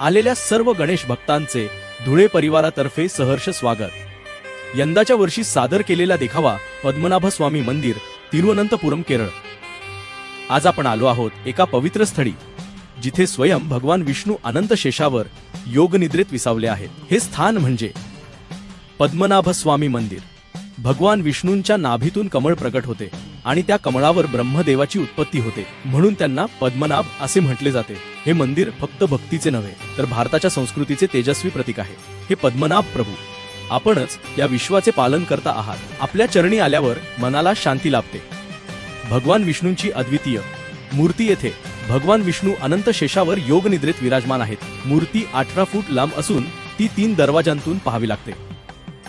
आलेल्या सर्व गणेश भक्तांचे धुळे परिवारातर्फे सहर्ष स्वागत। यंदाच्या वर्षी सादर केलेला देखावा पद्मनाभ स्वामी मंदिर, तिरुवनंतपुरम, केरळ। आज आपण आलो आहोत एका पवित्र स्थळी, जिथे स्वयं भगवान विष्णू अनंत शेषावर योगनिद्रेत विसावले आहेत। हे स्थान म्हणजे पद्मनाभ स्वामी मंदिर। भगवान विष्णूंच्या नाभीतून कमळ प्रकट होते आणि त्या कमळावर ब्रह्मदेवाची उत्पत्ती होते, म्हणून त्यांना पद्मनाभ असे म्हटले जाते। हे मंदिर फक्त भक्तीचे नव्हे, तर भारताच्या संस्कृतीचे तेजस्वी प्रतीक आहे। हे पद्मनाभ प्रभू, आपणच या विश्वाचे पालन करता आहात। आपल्या चरणी आल्यावर मनाला शांती लाभते। भगवान विष्णूंची अद्वितीय मूर्ती येथे भगवान विष्णू अनंत शेषावर योगनिद्रेत विराजमान आहेत। मूर्ती 18 फूट लांब असून ती 3 दरवाजांतून पाहावी लागते।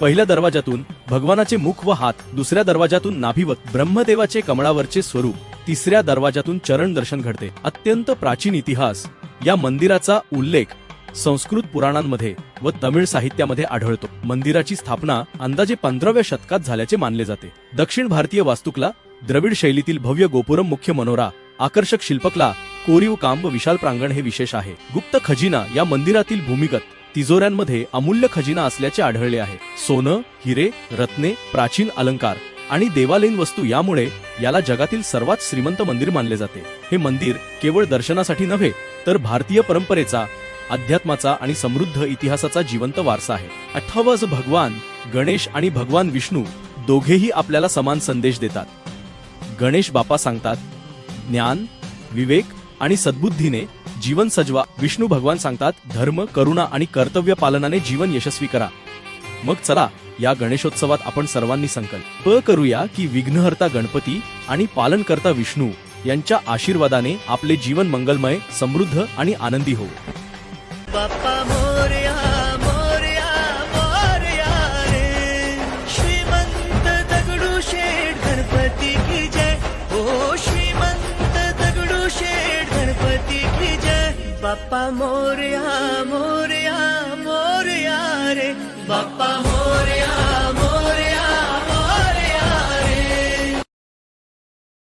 पहिल्या दरवाजातून भगवानाचे मुख व हात, दुसऱ्या दरवाजातून नाभी व ब्रह्मदेवाचे कमळावरचे स्वरूप, तिसऱ्या दरवाजातून चरण दर्शन घडते। अत्यंत प्राचीन इतिहास। या मंदिराचा उल्लेख संस्कृत पुराणांमध्ये व तमिळ साहित्यामध्ये आढळतो। मंदिराची स्थापना अंदाजे 15व्या शतकात झाल्याचे मानले जाते। दक्षिण भारतीय वास्तुकला, द्रविड शैलीतील भव्य गोपुरम, मुख्य मनोरा, आकर्षक शिल्पकला, कोरीव काम व विशाल प्रांगण हे विशेष आहे। गुप्त खजिना। या मंदिरातील भूमिगत तिजोऱ्यांमध्ये अमूल्य खजिना असल्याचे आढळले आहे। सोनं, हिरे, रत्ने, प्राचीन अलंकार आणि देवालयीन वस्तू यामुळे याला जगातील सर्वात श्रीमंत मंदिर मानले जाते। हे मंदिर केवळ दर्शनासाठी नव्हे, तर भारतीय परंपरेचा, अध्यात्माचा आणि समृद्ध इतिहासाचा जिवंत वारसा आहे। 18 भगवान गणेश आणि भगवान विष्णू दोघेही आपल्याला समान संदेश देतात। गणेश बाप्पा सांगतात, ज्ञान, विवेक आणि सद्बुद्धीने जीवन सजवा। विष्णू भगवान सांगतात, धर्म, करुणा आणि कर्तव्य पालनाने जीवन यशस्वी करा। मग चला, या गणेशोत्सवात आपण सर्वांनी संकल्प करूया की विघ्नहर्ता गणपती आणि पालनकर्ता विष्णू यांच्या आशीर्वादाने आपले जीवन मंगलमय, समृद्ध आणि आनंदी हो। बाप्पा मोरया मोरया मोरया रे, श्रीमंत दगडूशेठ गणपती की जय। ओ श्रीमंत दगडूशेठ गणपती की जय। बाप्पा मोरया मोरया मोरया रे, बाप्पा मोरया